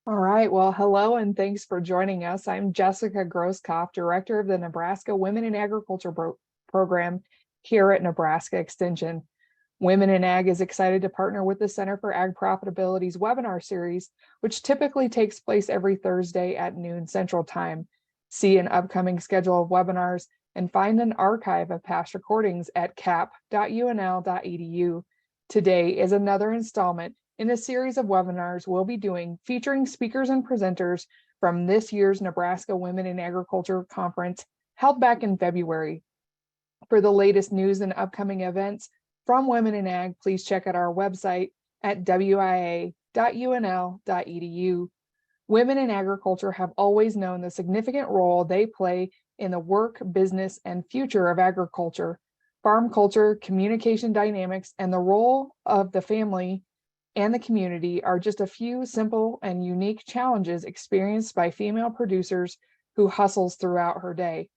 All right. Well, hello and thanks for joining us. I'm Jessica Grosskopf, Director of the Nebraska Women in Agriculture Program here at Nebraska Extension. Women in Ag is excited to partner with the Center for Ag Profitability's webinar series, which typically takes place every Thursday at noon Central Time. See an upcoming schedule of webinars and find an archive of past recordings at cap.unl.edu. Today is another installment in a series of webinars we'll be doing featuring speakers and presenters from this year's Nebraska Women in Agriculture Conference held back in February. For the latest news and upcoming events from Women in Ag, please check out our website at wia.unl.edu. Women in agriculture have always known the significant role they play in the work, business, and future of agriculture. Farm culture, communication dynamics, and the role of the family and the community are just a few simple and unique challenges experienced by female producers who hustles throughout her day.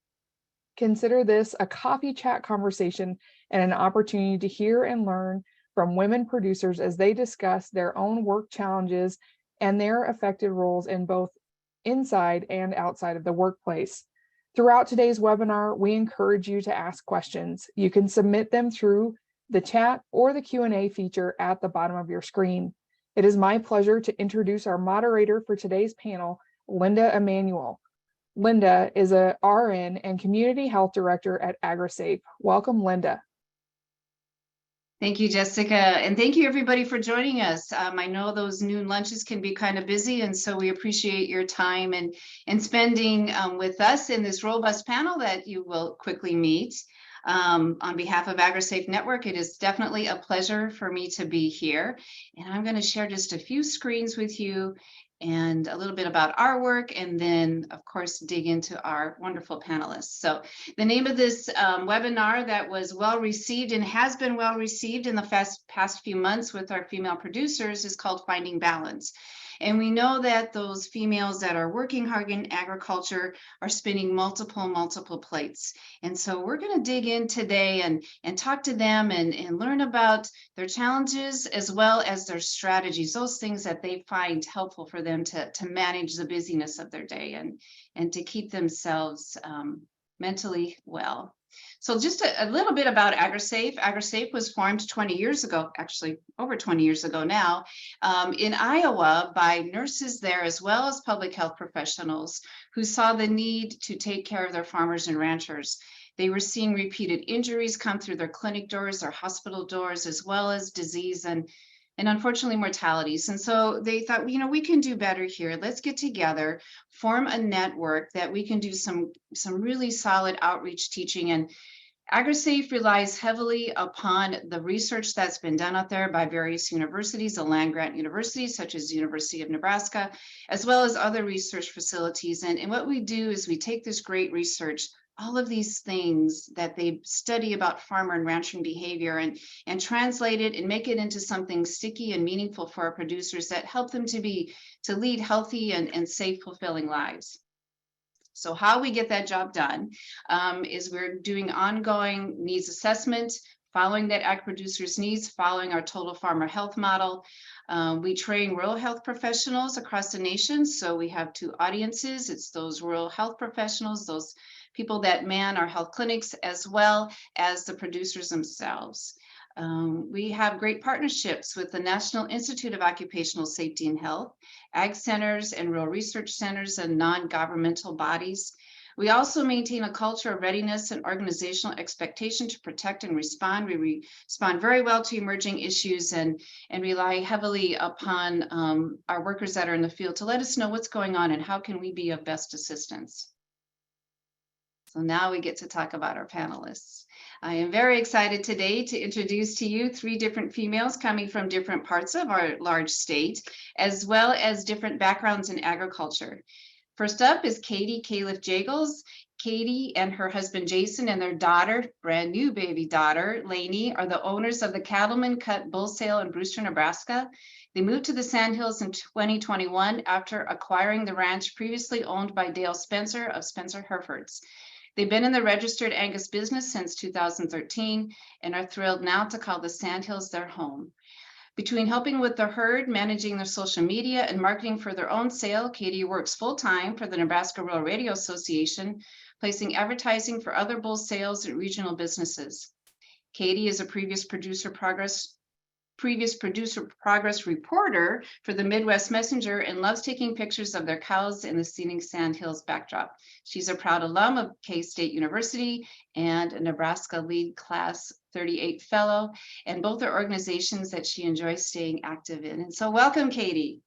Consider this a coffee chat conversation and an opportunity to hear and learn from women producers as they discuss their own work challenges and their affected roles in both inside and outside of the workplace. Throughout today's webinar, we encourage you to ask questions. You can submit them through the chat or the Q&A feature at the bottom of your screen. It is my pleasure to introduce our moderator for today's panel, Linda Emanuel. Linda is a RN and Community Health Director at AgriSafe. Welcome, Linda. Thank you, Jessica, and thank you everybody for joining us. I know those noon lunches can be kind of busy, and so we appreciate your time and spending with us in this robust panel that you will quickly meet. On behalf of AgriSafe Network, it is definitely a pleasure for me to be here. And I'm going to share just a few screens with you and a little bit about our work, and then, of course, dig into our wonderful panelists. So the name of this webinar that was well received and has been well received in the past few months with our female producers is called Finding Balance. And we know that those females that are working hard in agriculture are spinning multiple plates. And so we're going to dig in today and talk to them and learn about their challenges as well as their strategies, those things that they find helpful for them to manage the busyness of their day and to keep themselves mentally well. So just a little bit about AgriSafe. AgriSafe was formed 20 years ago, actually over 20 years ago now, in Iowa by nurses there as well as public health professionals who saw the need to take care of their farmers and ranchers. They were seeing repeated injuries come through their clinic doors, their hospital doors, as well as disease and unfortunately mortalities. And so they thought, we can do better here. Let's get together, form a network that we can do some really solid outreach teaching. And AgriSafe relies heavily upon the research that's been done out there by various universities, the land-grant universities, such as the University of Nebraska, as well as other research facilities. And what we do is we take this great research, all of these things that they study about farmer and ranching behavior and translate it and make it into something sticky and meaningful for our producers that help them to lead healthy and safe, fulfilling lives. So how we get that job done is we're doing ongoing needs assessment, following that ag producers' needs, following our total farmer health model. We train rural health professionals across the nation. So we have two audiences. It's those rural health professionals, those people that man our health clinics, as well as the producers themselves. We have great partnerships with the National Institute of Occupational Safety and Health, ag centers and rural research centers and non-governmental bodies. We also maintain a culture of readiness and organizational expectation to protect and respond. We respond very well to emerging issues and rely heavily upon our workers that are in the field to let us know what's going on and how can we be of best assistance. So now we get to talk about our panelists. I am very excited today to introduce to you three different females coming from different parts of our large state, as well as different backgrounds in agriculture. First up is Katie Kaliff-Jagels. Katie and her husband Jason and their daughter, brand new baby daughter, Lainey, are the owners of the Cattlemen Cut Bull Sale in Brewster, Nebraska. They moved to the Sandhills in 2021 after acquiring the ranch previously owned by Dale Spencer of Spencer Herefords. They've been in the registered Angus business since 2013 and are thrilled now to call the Sandhills their home. Between helping with the herd, managing their social media, and marketing for their own sale, Katie works full-time for the Nebraska Rural Radio Association, placing advertising for other bull sales at regional businesses. Katie is a previous producer progress reporter for the Midwest Messenger and loves taking pictures of their cows in the scenic Sand Hills backdrop. She's a proud alum of K-State University and a Nebraska Lead Class 38 Fellow, and both are organizations that she enjoys staying active in. And so welcome, Katie.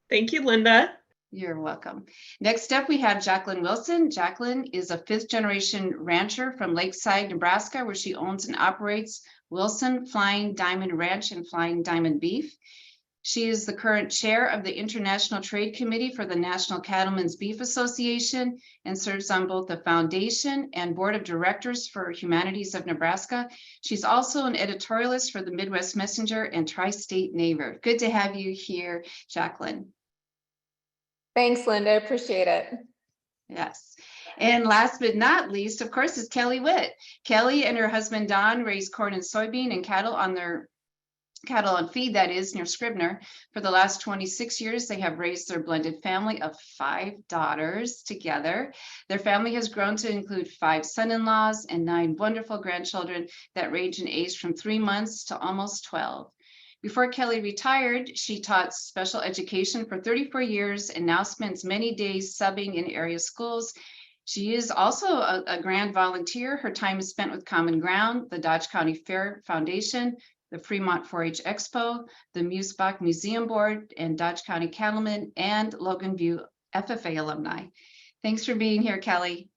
Thank you, Linda. You're welcome. Next up, we have Jaclyn Wilson. Jaclyn is a fifth-generation rancher from Lakeside, Nebraska, where she owns and operates Wilson Flying Diamond Ranch and Flying Diamond Beef. She is the current chair of the International Trade Committee for the National Cattlemen's Beef Association and serves on both the foundation and board of directors for Humanities of Nebraska. She's also an editorialist for the Midwest Messenger and Tri-State Neighbor. Good to have you here, Jaclyn. Thanks, Linda. Appreciate it. Yes. And last but not least, of course, is Kelly Witt. Kelly and her husband Don raise corn and soybean and cattle on feed, that is, near Scribner. For the last 26 years, they have raised their blended family of 5 daughters together. Their family has grown to include 5 son-in-laws and 9 wonderful grandchildren that range in age from 3 months to almost 12. Before Kelly retired, she taught special education for 34 years and now spends many days subbing in area schools. She is also a grand volunteer. Her time is spent with Common Ground, the Dodge County Fair Foundation, the Fremont 4-H Expo, the Musbach Museum Board, and Dodge County Cattlemen and Logan View FFA alumni. Thanks for being here, Kelly.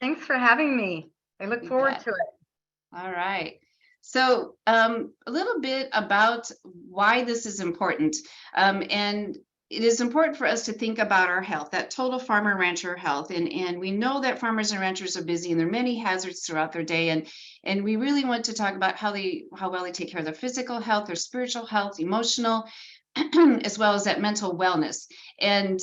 Thanks for having me. I look forward to it. All right. So a little bit about why this is important. And it is important for us to think about our health, that total farmer rancher health. And we know that farmers and ranchers are busy and there are many hazards throughout their day. And we really want to talk about how well they take care of their physical health, their spiritual health, emotional, as well as that mental wellness. And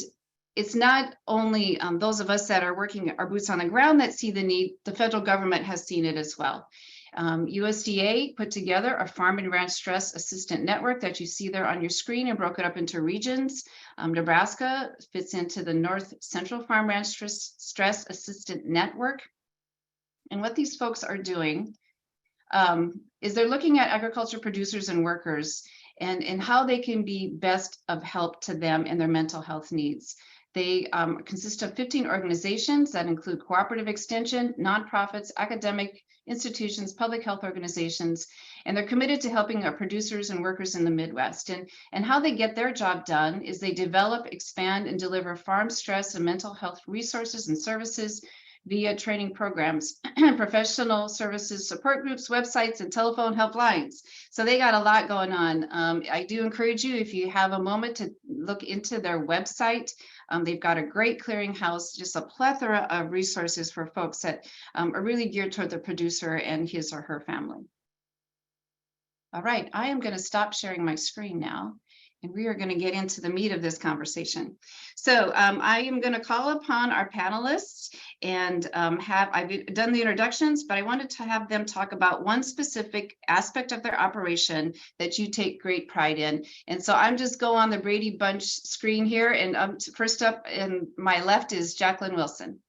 it's not only those of us that are working our boots on the ground that see the need, the federal government has seen it as well. USDA put together a farm and ranch stress assistant network that you see there on your screen and broke it up into regions. Nebraska fits into the North Central Farm Ranch Stress Assistant Network. And what these folks are doing is they're looking at agriculture producers and workers and how they can be best of help to them and their mental health needs. They consist of 15 organizations that include cooperative extension, nonprofits, academic institutions, public health organizations, and they're committed to helping our producers and workers in the Midwest. And how they get their job done is they develop, expand, and deliver farm stress and mental health resources and services via training programs, professional services, support groups, websites, and telephone helplines. So they got a lot going on. I do encourage you, if you have a moment, to look into their website. They've got a great clearinghouse, just a plethora of resources for folks that are really geared toward the producer and his or her family. All right, I am going to stop sharing my screen now, and we are going to get into the meat of this conversation. So I am going to call upon our panelists, and I've done the introductions, but I wanted to have them talk about one specific aspect of their operation that you take great pride in. And so I'm just go on the Brady Bunch screen here, and first up in my left is Jaclyn Wilson.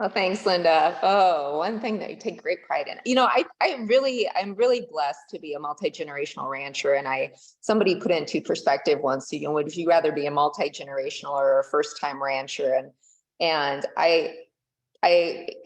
Well, thanks, Linda. Oh, one thing that you take great pride in. You know, I'm really blessed to be a multi-generational rancher. And somebody put it into perspective once, you know, would you rather be a multi-generational or a first-time rancher? And I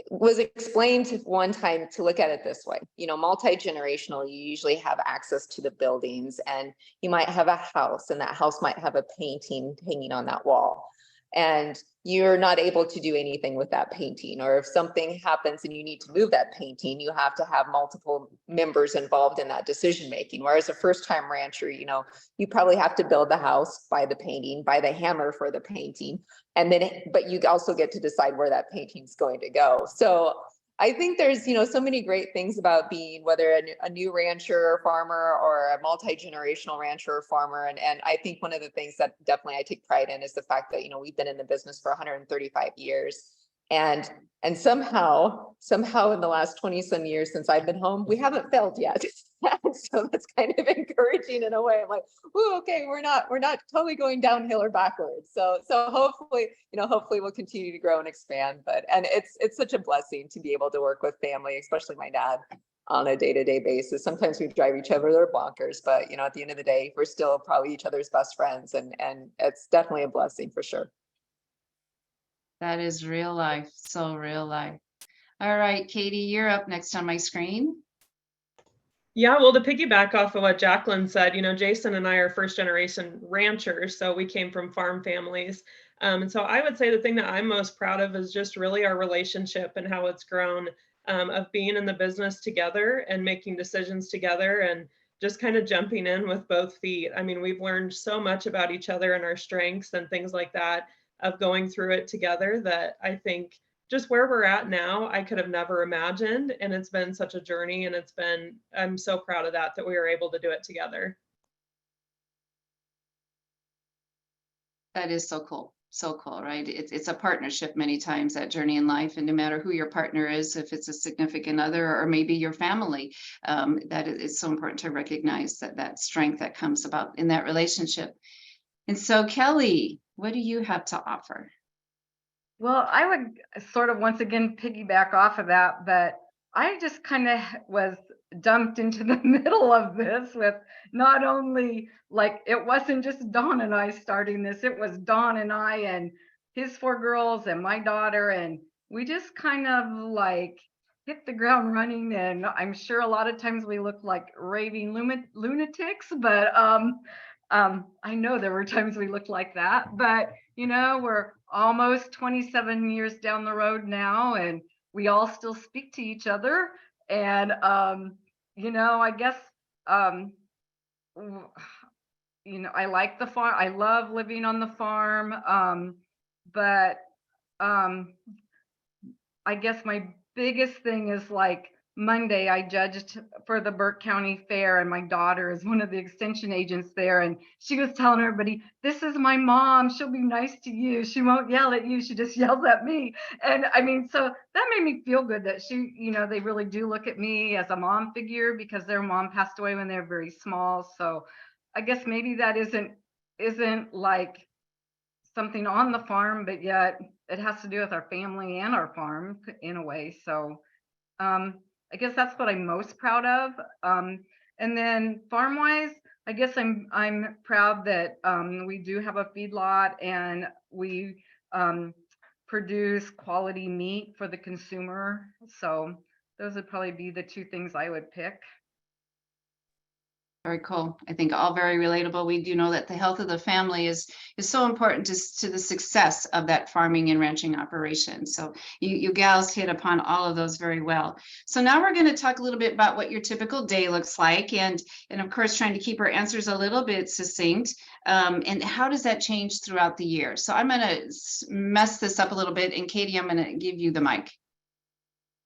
was explained one time to look at it this way. You know, multi-generational, you usually have access to the buildings, and you might have a house, and that house might have a painting hanging on that wall. And you're not able to do anything with that painting, or if something happens and you need to move that painting, you have to have multiple members involved in that decision making. Whereas a first-time rancher, you know, you probably have to build the house, buy the painting, buy the hammer for the painting, and then but you also get to decide where that painting's going to go. So I think there's, you know, so many great things about being whether a new rancher or farmer or a multi-generational rancher or farmer. And I think one of the things that definitely I take pride in is the fact that, you know, we've been in the business for 135 years. And somehow in the last 20 some years since I've been home, we haven't failed yet. So that's kind of encouraging in a way. I'm like, ooh, okay, we're not totally going downhill or backwards. So hopefully, hopefully we'll continue to grow and expand. And it's such a blessing to be able to work with family, especially my dad, on a day-to-day basis. Sometimes we drive each other bonkers, but at the end of the day, we're still probably each other's best friends, and it's definitely a blessing for sure. That is real life, so real life. All right, Katie, you're up next on my screen. Yeah, well, to piggyback off of what Jaclyn said, Jason and I are first generation ranchers, so we came from farm families. And so I would say the thing that I'm most proud of is just really our relationship and how it's grown, of being in the business together and making decisions together and just kind of jumping in with both feet. I mean, we've learned so much about each other and our strengths and things like that of going through it together that I think just where we're at now, I could have never imagined. And it's been such a journey, and I'm so proud of that we were able to do it together. That is so cool. So cool, right? It's a partnership many times, that journey in life. And no matter who your partner is, if it's a significant other or maybe your family, that it's so important to recognize that strength that comes about in that relationship. And so, Kelly, what do you have to offer? Well, I would sort of once again piggyback off of that, but I just kind of was dumped into the middle of this with not only like it wasn't just Don and I starting this, it was Don and I and his 4 girls and my daughter, and we just kind of like hit the ground running. And I'm sure a lot of times we look like raving lunatics, but I know there were times we looked like that, but we're almost 27 years down the road now, and we all still speak to each other. And I guess I like the farm. I love living on the farm. But I guess my biggest thing is like Monday, I judged for the Burke County Fair, and my daughter is one of the extension agents there. And she was telling everybody, this is my mom. She'll be nice to you. She won't yell at you. She just yells at me. And I mean, so that made me feel good that they really do look at me as a mom figure, because their mom passed away when they were very small. So I guess maybe that isn't like something on the farm, but yet it has to do with our family and our farm in a way. So I guess that's what I'm most proud of. And then farm wise, I guess I'm proud that we do have a feedlot, and we produce quality meat for the consumer. So those would probably be the 2 things I would pick. Very cool. I think all very relatable. We do know that the health of the family is so important to the success of that farming and ranching operation. So you gals hit upon all of those very well. So now we're going to talk a little bit about what your typical day looks like, and of course trying to keep our answers a little bit succinct. And how does that change throughout the year? So I'm going to mess this up a little bit, and Katie, I'm going to give you the mic.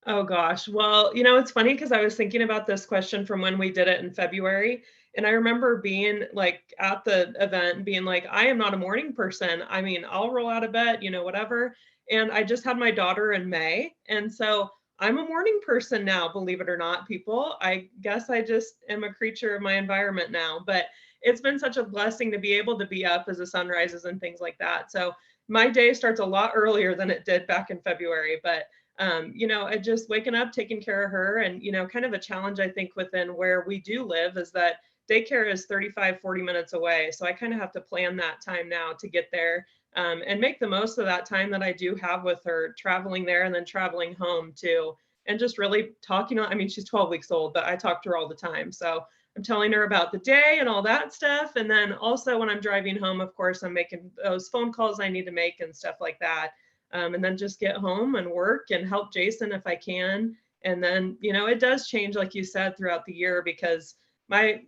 Oh gosh. Well, it's funny because I was thinking about this question from when we did it in February. And I remember being like at the event and being like, I am not a morning person. I mean, I'll roll out of bed, whatever. And I just had my daughter in May. And so I'm a morning person now, believe it or not, people. I guess I just am a creature of my environment now. But it's been such a blessing to be able to be up as the sun rises and things like that. So my day starts a lot earlier than it did back in February. But I just waking up, taking care of her, and, kind of a challenge, I think, within where we do live is that daycare is 35-40 minutes away. So I kind of have to plan that time now to get there, and make the most of that time that I do have with her, traveling there and then traveling home too. And just really talking, I mean, she's 12 weeks old, but I talk to her all the time. So I'm telling her about the day and all that stuff. And then also when I'm driving home, of course, I'm making those phone calls I need to make and stuff like that. And then just get home and work and help Jason if I can. And then, it does change, like you said, throughout the year, because my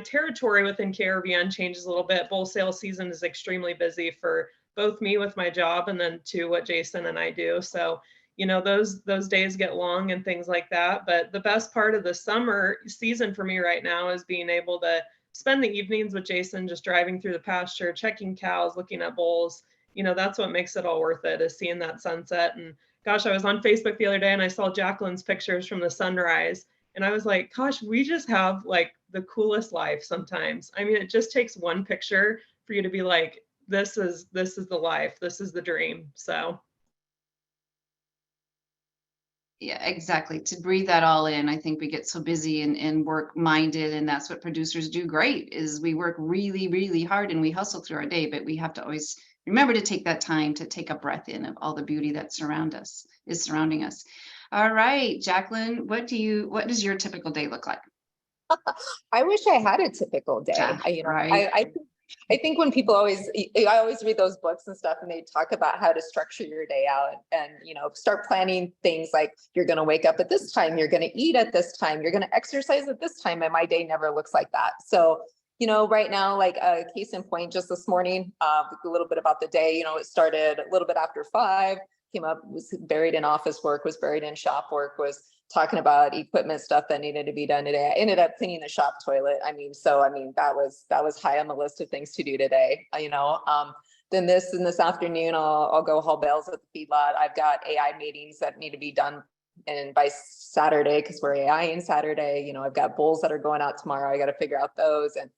territory within KRVN changes a little bit. Bull sale season is extremely busy for both me with my job and then to what Jason and I do. So, those days get long and things like that. But the best part of the summer season for me right now is being able to spend the evenings with Jason, just driving through the pasture, checking cows, looking at bulls. That's what makes it all worth it, is seeing that sunset and gosh, I was on Facebook the other day and I saw Jaclyn's pictures from the sunrise. And I was like, gosh, we just have like the coolest life sometimes. I mean, it just takes one picture for you to be like, this is the life, this is the dream. So yeah, exactly. To breathe that all in, I think we get so busy and work minded, and that's what producers do great, is we work really, really hard and we hustle through our day, but we have to always remember to take that time to take a breath in of all the beauty that is surrounding us. All right, Jaclyn, what does your typical day look like? I wish I had a typical day. Yeah, I think when people I always read those books and stuff, and they talk about how to structure your day out and, start planning things like you're going to wake up at this time, you're going to eat at this time, you're going to exercise at this time. And my day never looks like that. So, right now, like a case in point, just this morning, a little bit about the day, it started a little bit after 5, came up, was buried in office work, was buried in shop work, was talking about equipment stuff that needed to be done today. I ended up cleaning the shop toilet. That was high on the list of things to do today. Then this afternoon, I'll go haul bales at the feedlot. I've got AI meetings that need to be done, and by Saturday, because we're AIing Saturday, I've got bulls that are going out tomorrow. I got to figure out those, and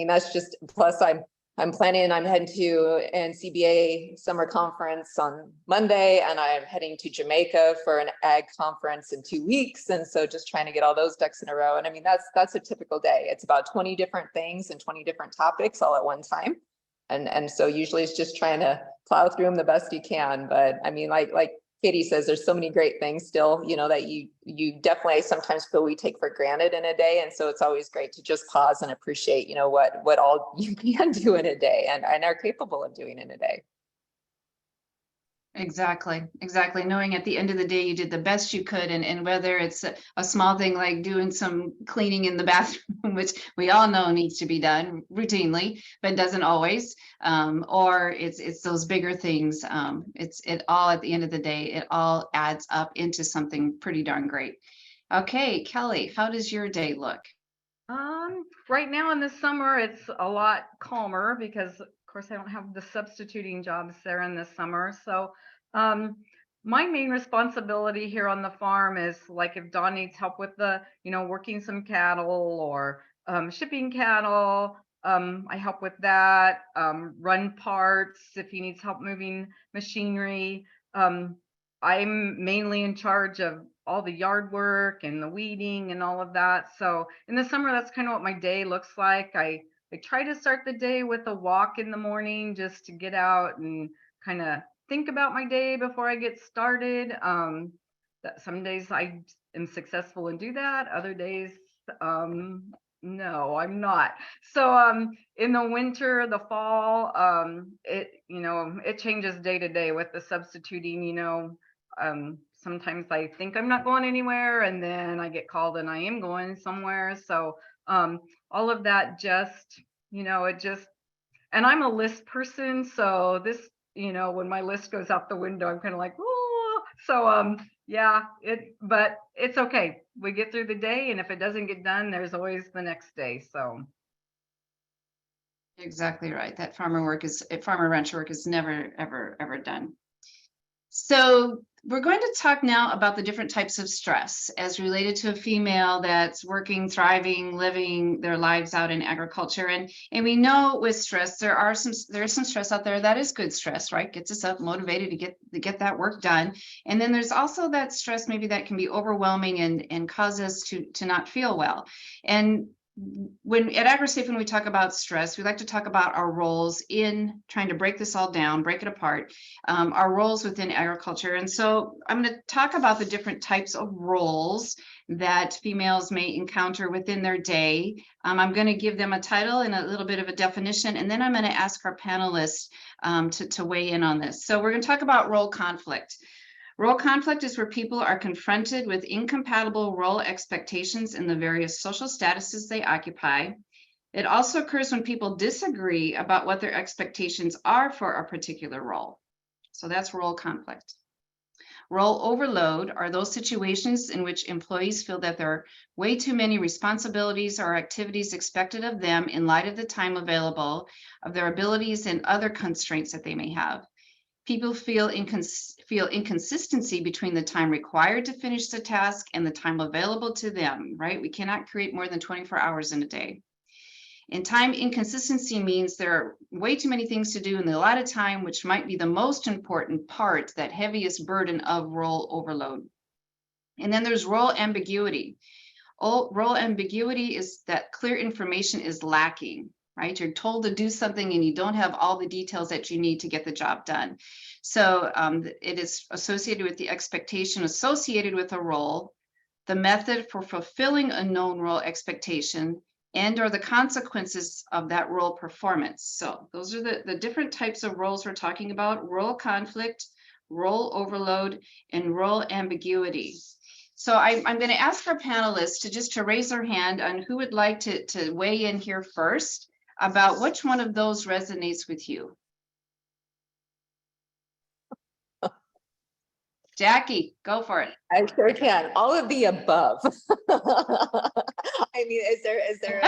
that's just, plus I'm heading to NCBA summer conference on Monday, and I'm heading to Jamaica for an ag conference in 2 weeks. And so just trying to get all those ducks in a row. And that's a typical day. It's about 20 different things and 20 different topics all at one time. And so usually it's just trying to plow through them the best you can. But like Katie says, there's so many great things still, that you definitely sometimes feel we take for granted in a day. And so it's always great to just pause and appreciate, what all you can do in a day and are capable of doing in a day. Exactly. Knowing at the end of the day, you did the best you could. And whether it's a small thing like doing some cleaning in the bathroom, which we all know needs to be done routinely, but doesn't always, or it's those bigger things. It all, at the end of the day, it all adds up into something pretty darn great. Okay, Kelly, how does your day look? Right now in the summer, it's a lot calmer because, of course, I don't have the substituting jobs there in the summer. So my main responsibility here on the farm is, like, if Don needs help with the, working some cattle or shipping cattle, I help with that, run parts if he needs help moving machinery. I'm mainly in charge of all the yard work and the weeding and all of that. So in the summer, that's kind of what my day looks like. I try to start the day with a walk in the morning just to get out and kind of think about my day before I get started. That some days I am successful and do that. Other days, no, I'm not. So in the winter, the fall, it changes day to day with the substituting. Sometimes I think I'm not going anywhere, and then I get called and I am going somewhere. So all of that just, and I'm a list person. So this, when my list goes out the window, I'm kind of like, oh, so yeah, but it's okay. We get through the day, and if it doesn't get done, there's always the next day. So. Exactly right. That farmer ranch work is never, ever done. So we're going to talk now about the different types of stress as related to a female that's working, thriving, living their lives out in agriculture. And we know with stress, there's some stress out there that is good stress, right? Gets us up, motivated to get that work done. And then there's also that stress maybe that can be overwhelming and cause us to not feel well. And when at AgriSafe, when we talk about stress, we like to talk about our roles in trying to break this all down, break it apart, our roles within agriculture. And so I'm going to talk about the different types of roles that females may encounter within their day. I'm going to give them a title and a little bit of a definition, and then I'm going to ask our panelists to weigh in on this. So we're going to talk about role conflict. Role conflict is where people are confronted with incompatible role expectations in the various social statuses they occupy. It also occurs when people disagree about what their expectations are for a particular role. So that's role conflict. Role overload are those situations in which employees feel that there are way too many responsibilities or activities expected of them in light of the time available, of their abilities and other constraints that they may have. People feel inconsistency between the time required to finish the task and the time available to them, right? We cannot create more than 24 hours in a day. And time inconsistency means there are way too many things to do in a lot of time, which might be the most important part, that heaviest burden of role overload. And then there's role ambiguity. Role ambiguity is that clear information is lacking, right? You're told to do something and you don't have all the details that you need to get the job done. So it is associated with the expectation associated with a role, the method for fulfilling a known role expectation, and or the consequences of that role performance. So those are the different types of roles we're talking about: role conflict, role overload, and role ambiguity. So I'm going to ask our panelists to raise their hand on who would like to weigh in here first about which one of those resonates with you. Jackie, go for it. I sure can. All of the above. I mean, is there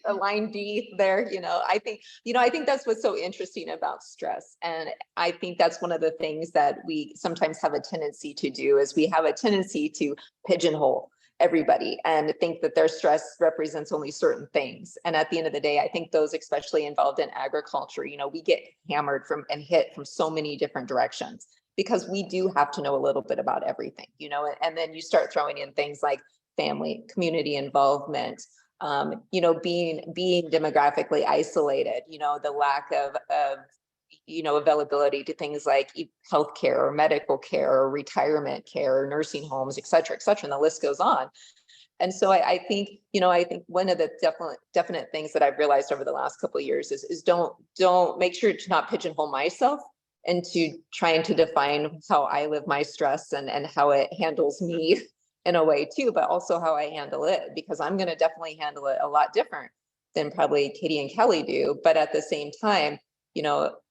a line D there? I think that's what's so interesting about stress. And I think that's one of the things that we sometimes have a tendency to do, is we have a tendency to pigeonhole everybody and think that their stress represents only certain things. And at the end of the day, I think those especially involved in agriculture, we get hammered and hit from so many different directions, because we do have to know a little bit about everything, and then you start throwing in things like family, community involvement, being demographically isolated, the lack of availability to things like healthcare or medical care or retirement care or nursing homes, et cetera, and the list goes on. And so I think one of the definite things that I've realized over the last couple of years is don't make sure to not pigeonhole myself into trying to define how I live my stress and how it handles me in a way too, but also how I handle it, because I'm going to definitely handle it a lot different than probably Katie and Kelly do. But at the same time,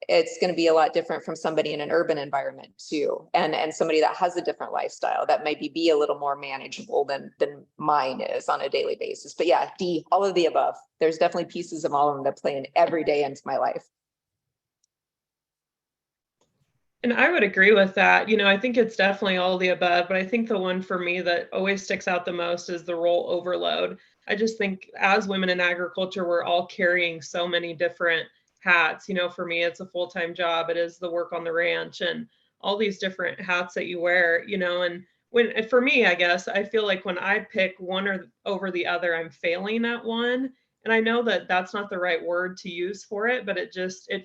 it's going to be a lot different from somebody in an urban environment too. And somebody that has a different lifestyle that maybe be a little more manageable than mine is on a daily basis. But yeah, D, all of the above. There's definitely pieces of all of them that play in every day into my life. And I would agree with that. I think it's definitely all the above, but I think the one for me that always sticks out the most is the role overload. I just think as women in agriculture, we're all carrying so many different hats. For me, it's a full-time job. It is the work on the ranch and all these different hats that you wear, and for me, I guess, I feel like when I pick one or over the other, I'm failing at one. And I know that that's not the right word to use for it, but it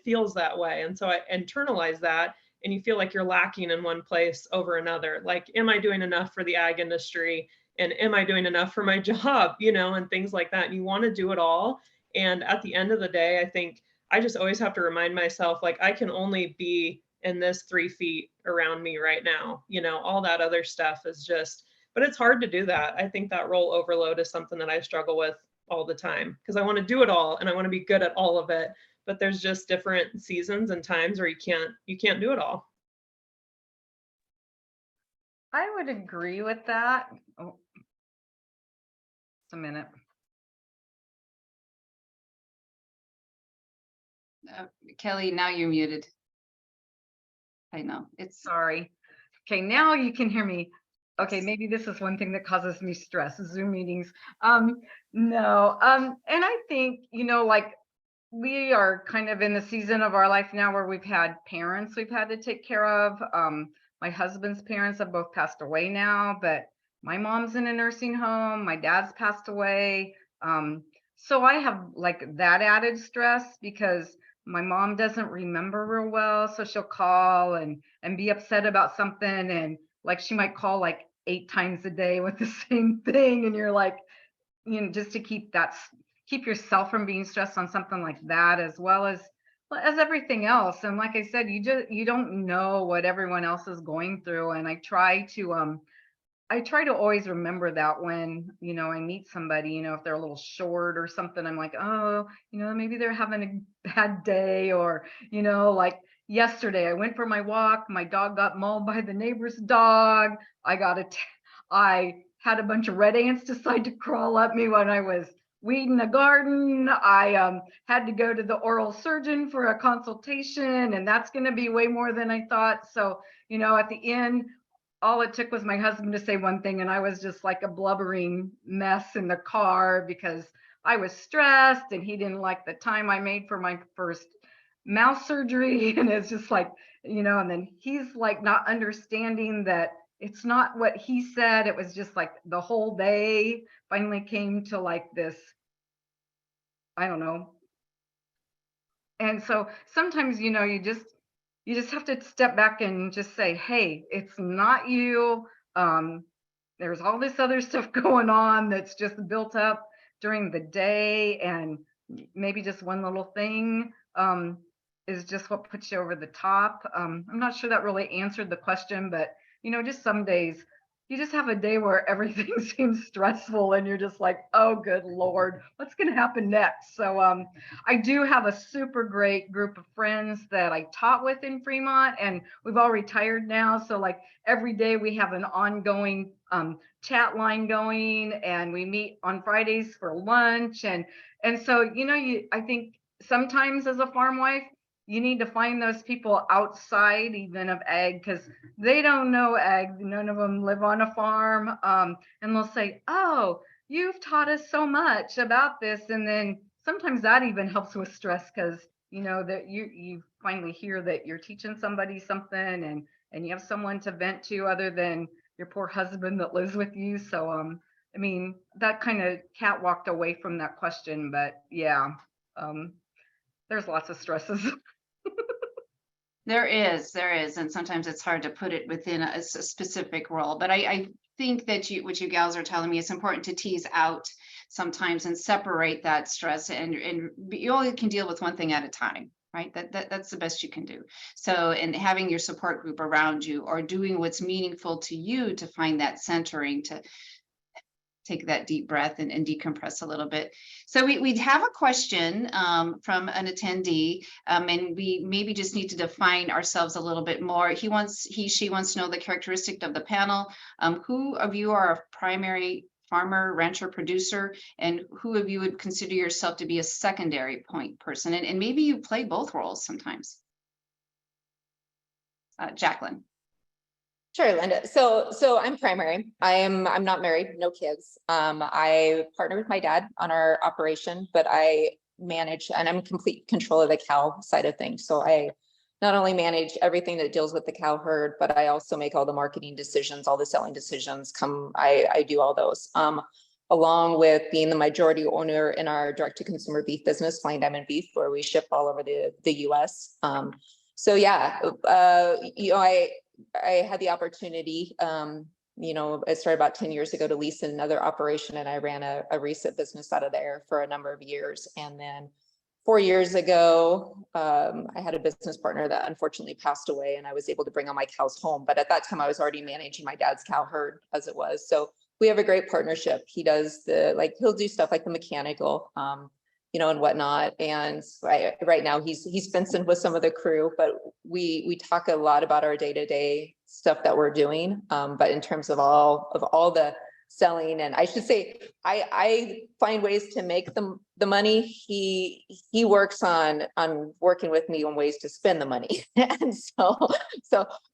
feels that way. And so I internalize that. And you feel like you're lacking in one place over another. Like, am I doing enough for the ag industry? And am I doing enough for my job? And things like that. And you want to do it all. And at the end of the day, I think I just always have to remind myself, like, I can only be in this 3 feet around me right now. All that other stuff is but it's hard to do that. I think that role overload is something that I struggle with all the time, because I want to do it all and I want to be good at all of it. But there's just different seasons and times where you can't do it all. I would agree with that. Oh, just a minute. Kelly, now you're muted. I know, it's Sorry. Okay, now you can hear me. Okay, maybe this is one thing that causes me stress, Zoom meetings. No, and I think, like, we are kind of in the season of our life now where we've had parents we've had to take care of. My husband's parents have both passed away now, but my mom's in a nursing home. My dad's passed away. So I have like that added stress because my mom doesn't remember real well. So she'll call and be upset about something. And like, she might call like 8 times a day with the same thing. And you're like, just to keep yourself from being stressed on something like that, as well as everything else. And like I said, you don't know what everyone else is going through. And I try to always remember that when, I meet somebody, if they're a little short or something, I'm like, oh, maybe they're having a bad day. Or, like yesterday I went for my walk. My dog got mauled by the neighbor's dog. I had a bunch of red ants decide to crawl up me when I was weeding the garden. I had to go to the oral surgeon for a consultation, and that's going to be way more than I thought. So, at the end, all it took was my husband to say one thing, and I was just like a blubbering mess in the car because I was stressed and he didn't like the time I made for my first mouth surgery. And it's just like, and then he's like not understanding that it's not what he said. It was just like the whole day finally came to like this, I don't know. And so sometimes, you just have to step back and just say, hey, it's not you. There's all this other stuff going on that's just built up during the day, and maybe just one little thing is just what puts you over the top. I'm not sure that really answered the question, but just some days you just have a day where everything seems stressful and you're just like, oh, good Lord, what's going to happen next? So I do have a super great group of friends that I taught with in Fremont, and we've all retired now. So like every day we have an ongoing chat line going, and we meet on Fridays for lunch. And so, I think sometimes as a farm wife, you need to find those people outside even of ag, because they don't know ag. None of them live on a farm. And they'll say, oh, you've taught us so much about this. And then sometimes that even helps with stress, because that you finally hear that you're teaching somebody something, and you have someone to vent to other than your poor husband that lives with you. So I mean, that kind of cat walked away from that question, but yeah, there's lots of stresses. There is, and sometimes it's hard to put it within a specific role. But I think that what you gals are telling me, it's important to tease out sometimes and separate that stress, and you only can deal with one thing at a time, right? That's the best you can do. So, and having your support group around you, or doing what's meaningful to you to find that centering, to take that deep breath and decompress a little bit. So we have a question from an attendee, and we maybe just need to define ourselves a little bit more. She wants to know the characteristic of the panel. Who of you are a primary farmer, rancher, producer, and who of you would consider yourself to be a secondary point person? And maybe you play both roles sometimes. Jaclyn. Sure, Linda. So I'm primary. I'm not married, no kids. I partner with my dad on our operation, but I manage, and I'm in complete control of the cow side of things. So I not only manage everything that deals with the cow herd, but I also make all the marketing decisions, all the selling decisions. I do all those. Along with being the majority owner in our direct-to-consumer beef business, Flying Diamond Beef, where we ship all over the U.S. So yeah, I had the opportunity, it started about 10 years ago, to lease another operation, and I ran a recip business out of there for a number of years. And then 4 years ago, I had a business partner that unfortunately passed away, and I was able to bring all my cows home. But at that time, I was already managing my dad's cow herd as it was. So we have a great partnership. He does he'll do stuff like the mechanical, and whatnot. And right now he's fencing with some of the crew, but we talk a lot about our day-to-day stuff that we're doing. But in terms of all the selling, and I should say, I find ways to make the money. He works on working with me on ways to spend the money. And so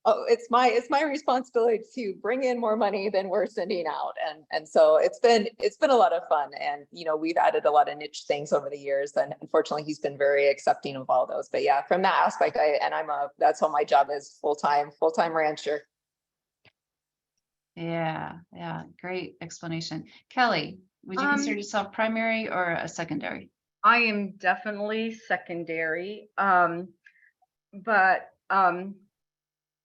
it's my responsibility to bring in more money than we're sending out. And so it's been a lot of fun. And we've added a lot of niche things over the years, and unfortunately he's been very accepting of all those. But yeah, from that aspect, that's what my job is, full-time rancher. Yeah, great explanation. Kelly, would you consider yourself primary or a secondary? I am definitely secondary. But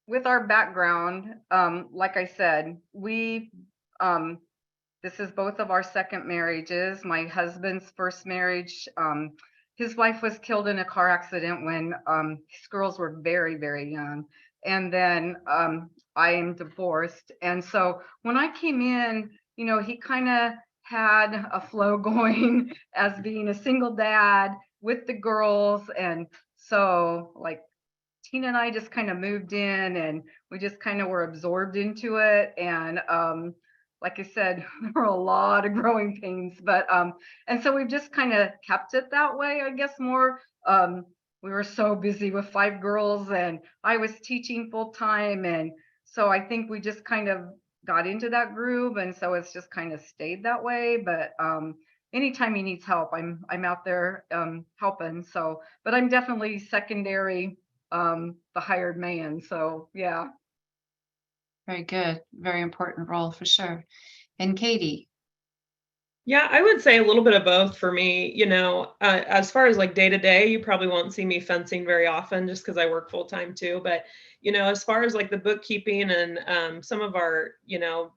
with our background, like I said, this is both of our second marriages. My husband's first marriage, his wife was killed in a car accident when his girls were very, very young. And then I am divorced. And so when I came in, he kind of had a flow going as being a single dad with the girls. And so like Tina and I just kind of moved in, and we just kind of were absorbed into it. And like I said, there were a lot of growing pains, but and so we've just kind of kept it that way, I guess more. We were so busy with 5 girls and I was teaching full time. And so I think we just kind of got into that groove. And so it's just kind of stayed that way. But anytime he needs help, I'm out there helping. So, but I'm definitely secondary, the hired man. So yeah. Very good. Very important role for sure. And Katie. Yeah, I would say a little bit of both for me. As far as like day to day, you probably won't see me fencing very often just because I work full time too. But, as far as like the bookkeeping and some of our,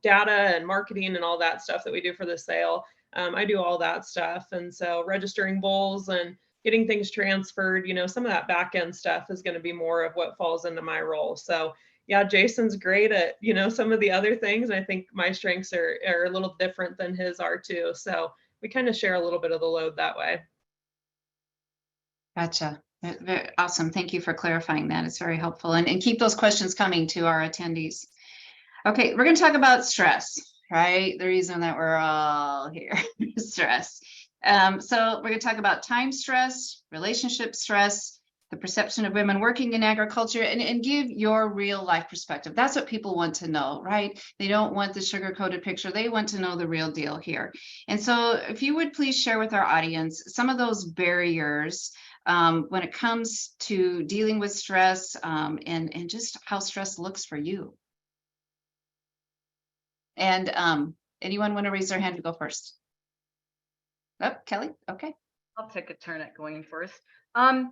data and marketing and all that stuff that we do for the sale, I do all that stuff. And so registering bulls and getting things transferred, some of that back end stuff is going to be more of what falls into my role. So yeah, Jason's great at, some of the other things. I think my strengths are a little different than his are too. So we kind of share a little bit of the load that way. Gotcha. Very awesome. Thank you for clarifying that. It's very helpful. And keep those questions coming to our attendees. Okay, we're going to talk about stress, right? The reason that we're all here, stress. So we're going to talk about time stress, relationship stress, the perception of women working in agriculture, and give your real life perspective. That's what people want to know, right? They don't want the sugar-coated picture. They want to know the real deal here. And so if you would please share with our audience some of those barriers when it comes to dealing with stress and just how stress looks for you. And anyone want to raise their hand to go first? Oh, Kelly, okay. I'll take a turn at going first. I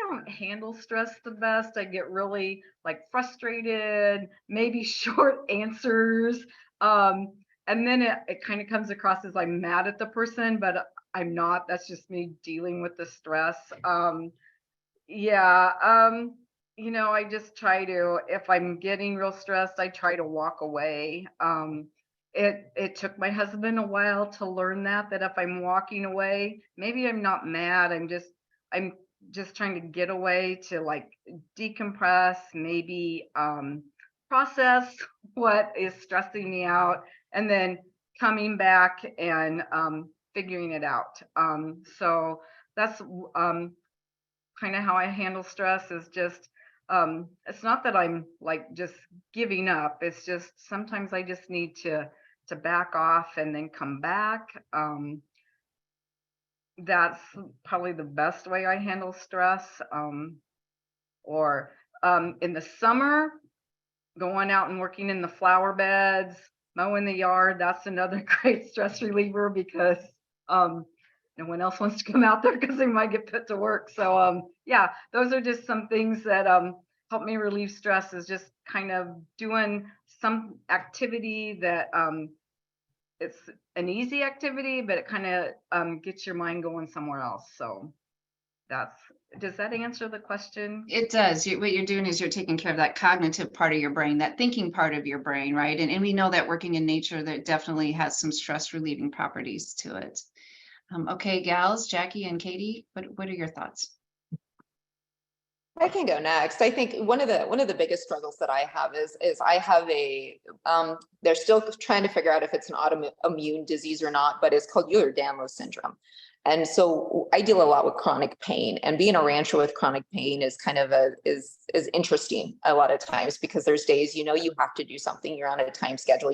don't handle stress the best. I get really like frustrated, maybe short answers. And then it kind of comes across as I'm mad at the person, but I'm not. That's just me dealing with the stress. I just try to, if I'm getting real stressed, I try to walk away. It took my husband a while to learn that if I'm walking away, maybe I'm not mad. I'm just trying to get away to like decompress, maybe process what is stressing me out, and then coming back and figuring it out. So that's kind of how I handle stress, is just it's not that I'm like just giving up. It's just sometimes I just need to back off and then come back. That's probably the best way I handle stress. Or in the summer, going out and working in the flower beds, mowing the yard, that's another great stress reliever, because no one else wants to come out there because they might get put to work. So those are just some things that help me relieve stress, is just kind of doing some activity that it's an easy activity, but it kind of gets your mind going somewhere else. So does that answer the question? It does. What you're doing is you're taking care of that cognitive part of your brain, that thinking part of your brain, right? And we know that working in nature, that definitely has some stress relieving properties to it. Okay, gals, Jackie and Katie, what are your thoughts? I can go next. I think one of the biggest struggles that I have is I have they're still trying to figure out if it's an autoimmune disease or not, but it's called Ehlers-Danlos syndrome. And so I deal a lot with chronic pain, and being a rancher with chronic pain is kind of is interesting a lot of times, because there's days, you have to do something, you're on a time schedule,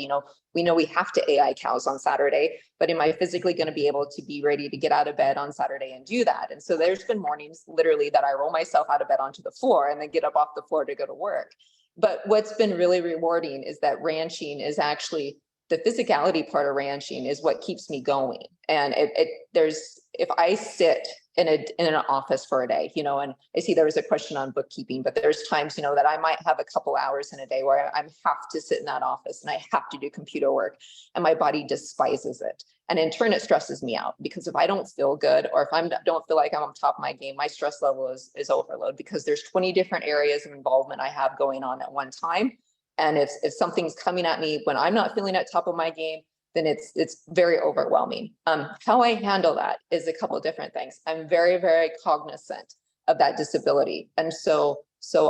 we know we have to AI cows on Saturday, but am I physically going to be able to be ready to get out of bed on Saturday and do that? And so there's been mornings literally that I roll myself out of bed onto the floor and then get up off the floor to go to work. But what's been really rewarding is that ranching is actually, the physicality part of ranching is what keeps me going. And if I sit in an office for a day, and I see there was a question on bookkeeping, but there's times, that I might have a couple hours in a day where I have to sit in that office and I have to do computer work, and my body despises it. And in turn, it stresses me out, because if I don't feel good, or if I don't feel like I'm on top of my game, my stress level is overload, because there's 20 different areas of involvement I have going on at one time. And if something's coming at me when I'm not feeling at top of my game, then it's very overwhelming. How I handle that is a couple of different things. I'm very, very cognizant of that disability. And so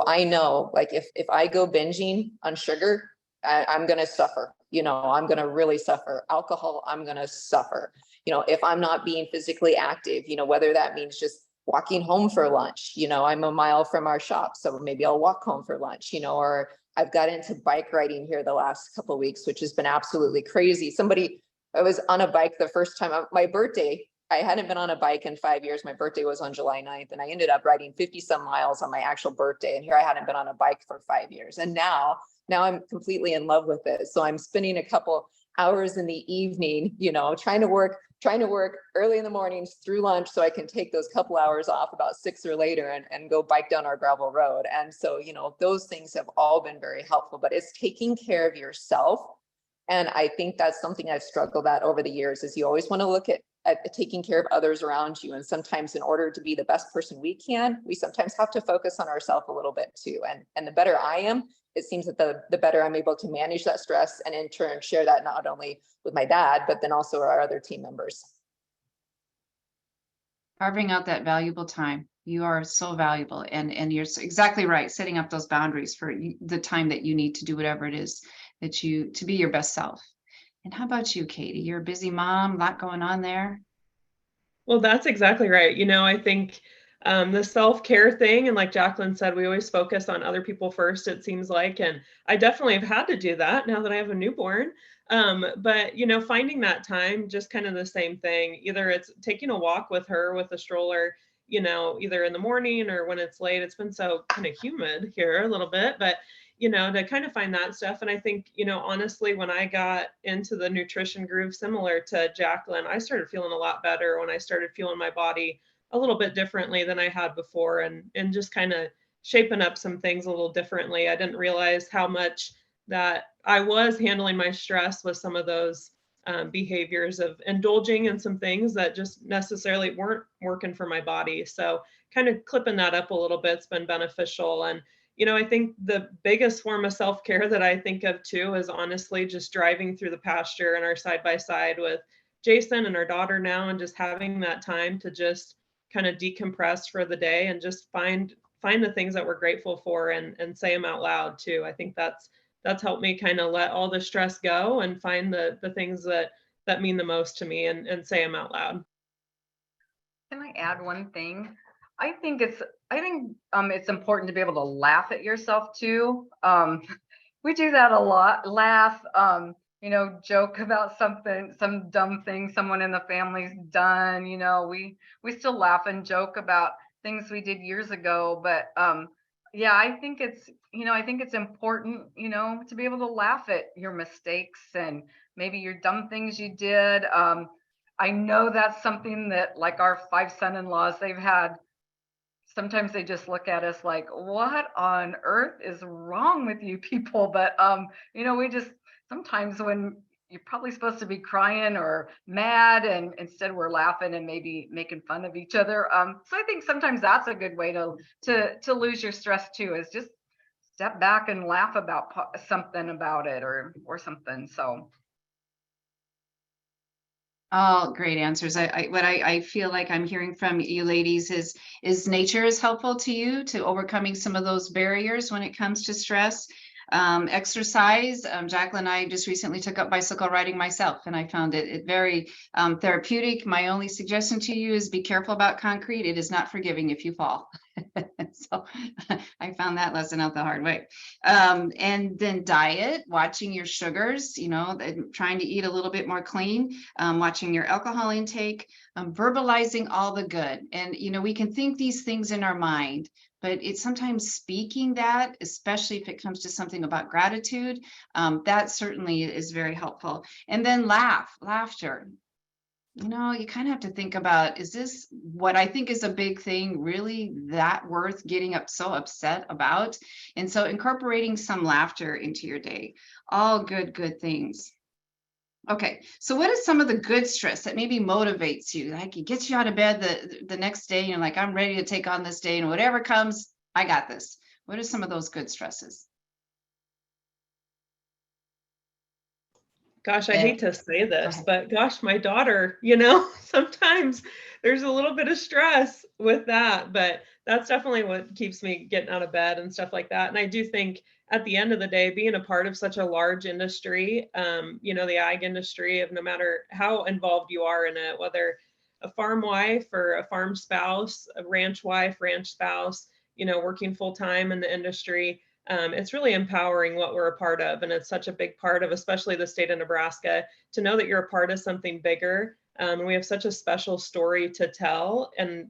I know, like, if I go binging on sugar, I'm going to suffer. I'm going to really suffer. Alcohol, I'm going to suffer. If I'm not being physically active, whether that means just walking home for lunch, I'm a mile from our shop, so maybe I'll walk home for lunch, or I've got into bike riding here the last couple of weeks, which has been absolutely crazy. I was on a bike the first time of my birthday. I hadn't been on a bike in 5 years. My birthday was on July 9th, and I ended up riding 50 some miles on my actual birthday. And here I hadn't been on a bike for 5 years. And now I'm completely in love with it. So I'm spending a couple hours in the evening, trying to work early in the mornings through lunch so I can take those couple hours off about 6 or later and go bike down our gravel road. And so, those things have all been very helpful, but it's taking care of yourself. And I think that's something I've struggled at over the years, is you always want to look at taking care of others around you. And sometimes in order to be the best person we can, we sometimes have to focus on ourselves a little bit too. And the better I am, it seems that the better I'm able to manage that stress, and in turn share that not only with my dad, but then also our other team members. Carving out that valuable time. You are so valuable, and you're exactly right. Setting up those boundaries for the time that you need to do whatever it is to be your best self. And how about you, Katie? You're a busy mom, a lot going on there. Well, that's exactly right. I think the self-care thing, and like Jaclyn said, we always focus on other people first, it seems like, and I definitely have had to do that now that I have a newborn. But finding that time, just kind of the same thing. Either it's taking a walk with her with a stroller, either in the morning or when it's late. It's been so kind of humid here a little bit, but to kind of find that stuff. And I think, honestly, when I got into the nutrition groove, similar to Jaclyn, I started feeling a lot better when I started feeling my body a little bit differently than I had before, and just kind of shaping up some things a little differently. I didn't realize how much that I was handling my stress with some of those behaviors of indulging in some things that just necessarily weren't working for my body. So kind of clipping that up a little bit's been beneficial. And I think the biggest form of self-care that I think of too is honestly just driving through the pasture in our side-by-side with Jason and our daughter now, and just having that time to just kind of decompress for the day and just find the things that we're grateful for and say them out loud too. I think that's helped me kind of let all the stress go and find the things that mean the most to me and say them out loud. Can I add one thing? I think it's important to be able to laugh at yourself too. We do that a lot. Laugh, joke about some dumb thing someone in the family's done. We still laugh and joke about things we did years ago. But yeah, I think it's important, to be able to laugh at your mistakes and maybe your dumb things you did. I know that's something that, like, our 5 son-in-laws, sometimes they just look at us like, what on earth is wrong with you people? But, we just, sometimes when you're probably supposed to be crying or mad, and instead we're laughing and maybe making fun of each other. So I think sometimes that's a good way to lose your stress too, is just step back and laugh about something about it or something. So. All great answers. What I feel like I'm hearing from you ladies is nature is helpful to you to overcoming some of those barriers when it comes to stress. Exercise. Jaclyn and I just recently took up bicycle riding myself, and I found it very therapeutic. My only suggestion to you is be careful about concrete. It is not forgiving if you fall. So I found that lesson out the hard way. And then diet, watching your sugars, trying to eat a little bit more clean, watching your alcohol intake, verbalizing all the good. And, we can think these things in our mind, but it's sometimes speaking that, especially if it comes to something about gratitude, that certainly is very helpful. And then laughter. You kind of have to think about, is this what I think is a big thing really that worth getting so upset about? And so incorporating some laughter into your day, all good things. Okay, so what is some of the good stress that maybe motivates you? Like it gets you out of bed the next day, and you're like, I'm ready to take on this day, and whatever comes, I got this. What are some of those good stresses? Gosh, I hate to say this, but gosh, my daughter, sometimes there's a little bit of stress with that, but that's definitely what keeps me getting out of bed and stuff like that. And I do think at the end of the day, being a part of such a large industry, the ag industry, of no matter how involved you are in it, whether a farm wife or a farm spouse, a ranch wife, ranch spouse, working full time in the industry, it's really empowering what we're a part of. And it's such a big part of, especially the state of Nebraska, to know that you're a part of something bigger. And we have such a special story to tell, and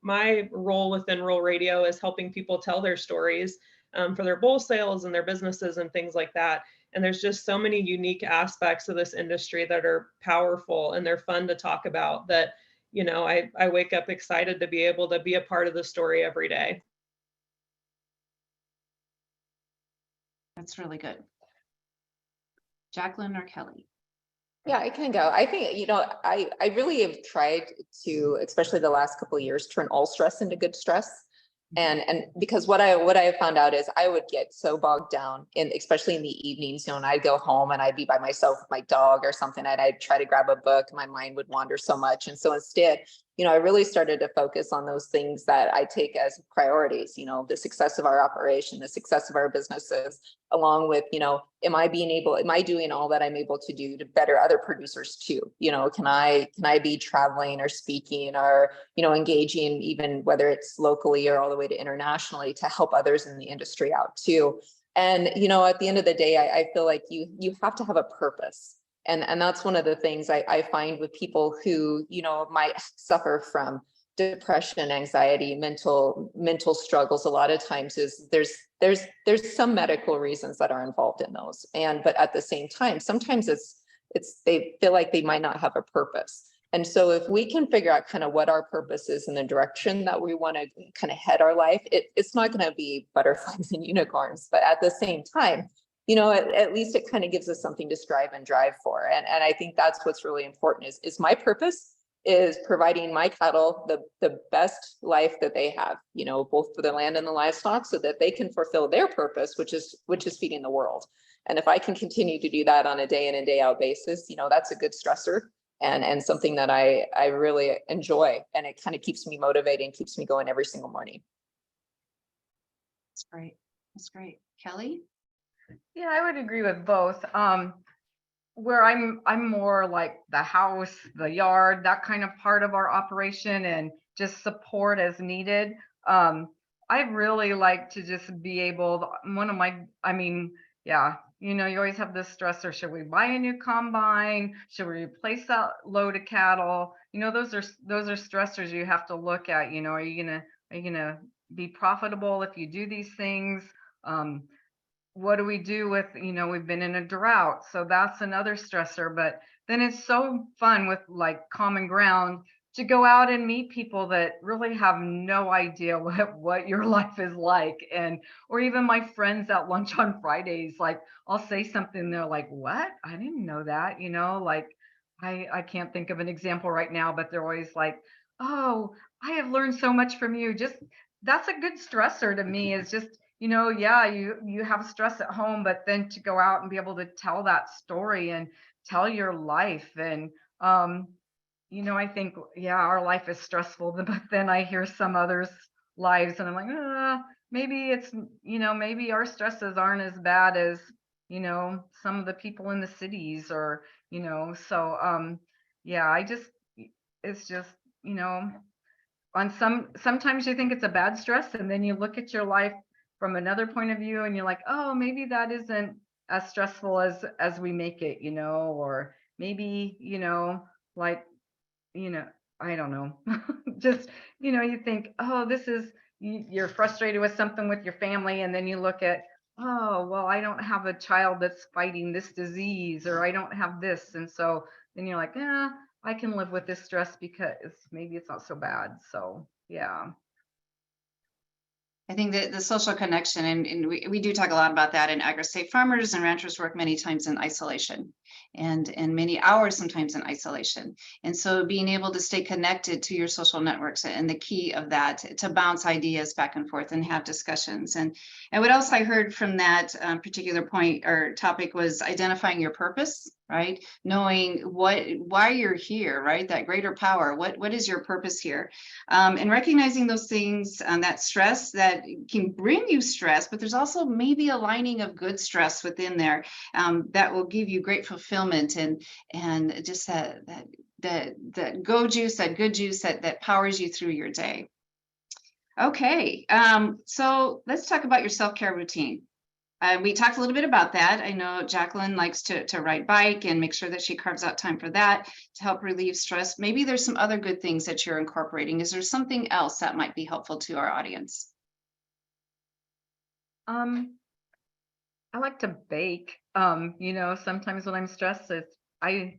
my role within rural radio is helping people tell their stories for their bull sales and their businesses and things like that. And there's just so many unique aspects of this industry that are powerful, and they're fun to talk about, that, I wake up excited to be able to be a part of the story every day. That's really good. Jaclyn or Kelly? Yeah, I can go. I think, I really have tried to, especially the last couple of years, turn all stress into good stress. And because what I have found out is I would get so bogged down especially in the evenings, and I'd go home and I'd be by myself with my dog or something, and I'd try to grab a book. My mind would wander so much. And so instead, I really started to focus on those things that I take as priorities, the success of our operation, the success of our businesses, along with, am I doing all that I'm able to do to better other producers too? Can I be traveling or speaking or, engaging, even whether it's locally or all the way to internationally, to help others in the industry out too. And, at the end of the day, I feel like you have to have a purpose. And that's one of the things I find with people who, might suffer from depression, anxiety, mental struggles. A lot of times is there's some medical reasons that are involved in those. But at the same time, sometimes they feel like they might not have a purpose. And so if we can figure out kind of what our purpose is and the direction that we want to kind of head our life, it's not going to be butterflies and unicorns, but at the same time, at least it kind of gives us something to strive and drive for. And I think that's what's really important is my purpose is providing my cattle the best life that they have, both for the land and the livestock, so that they can fulfill their purpose, which is feeding the world. And if I can continue to do that on a day in and day out basis, that's a good stressor and something that I really enjoy. And it kind of keeps me motivated and keeps me going every single morning. That's great. That's great. Kelly? Yeah, I would agree with both. Where I'm more like the house, the yard, that kind of part of our operation, and just support as needed. I really like to just be able, you always have this stressor. Should we buy a new combine? Should we replace that load of cattle? Those are stressors you have to look at. Are you gonna be profitable if you do these things? What do we do with, we've been in a drought, so that's another stressor. But then it's so fun with like common ground to go out and meet people that really have no idea what your life is like. Or even my friends at lunch on Fridays, like I'll say something, they're like, what? I didn't know that, like I can't think of an example right now, but they're always like, oh, I have learned so much from you. Just, that's a good stressor to me, is just, you have stress at home, but then to go out and be able to tell that story and tell your life. And, I think, our life is stressful, but then I hear some others' lives and I'm like, maybe it's, maybe our stresses aren't as bad as, some of the people in the cities or, it's just, sometimes you think it's a bad stress, and then you look at your life from another point of view and you're like, oh, maybe that isn't as stressful as we make it, or maybe, I don't know. Just, you think, oh, you're frustrated with something with your family, and then you look at, oh, well, I don't have a child that's fighting this disease, or I don't have this. And so then you're like, I can live with this stress because maybe it's not so bad. So, yeah. I think that the social connection, and we do talk a lot about that in AgriSafe. Farmers and ranchers work many times in isolation and many hours sometimes in isolation. And so being able to stay connected to your social networks, and the key of that, to bounce ideas back and forth and have discussions. And what else I heard from that particular point or topic was identifying your purpose. right? Knowing why you're here, right? That greater power, what is your purpose here? And recognizing those things, that stress that can bring you stress, but there's also maybe a lining of good stress within there, that will give you great fulfillment and just that go juice, that good juice that powers you through your day. Okay, so let's talk about your self-care routine. We talked a little bit about that. I know Jaclyn likes to ride bike and make sure that she carves out time for that to help relieve stress. Maybe there's some other good things that you're incorporating. Is there something else that might be helpful to our audience? I like to bake. Sometimes when I'm stressed, I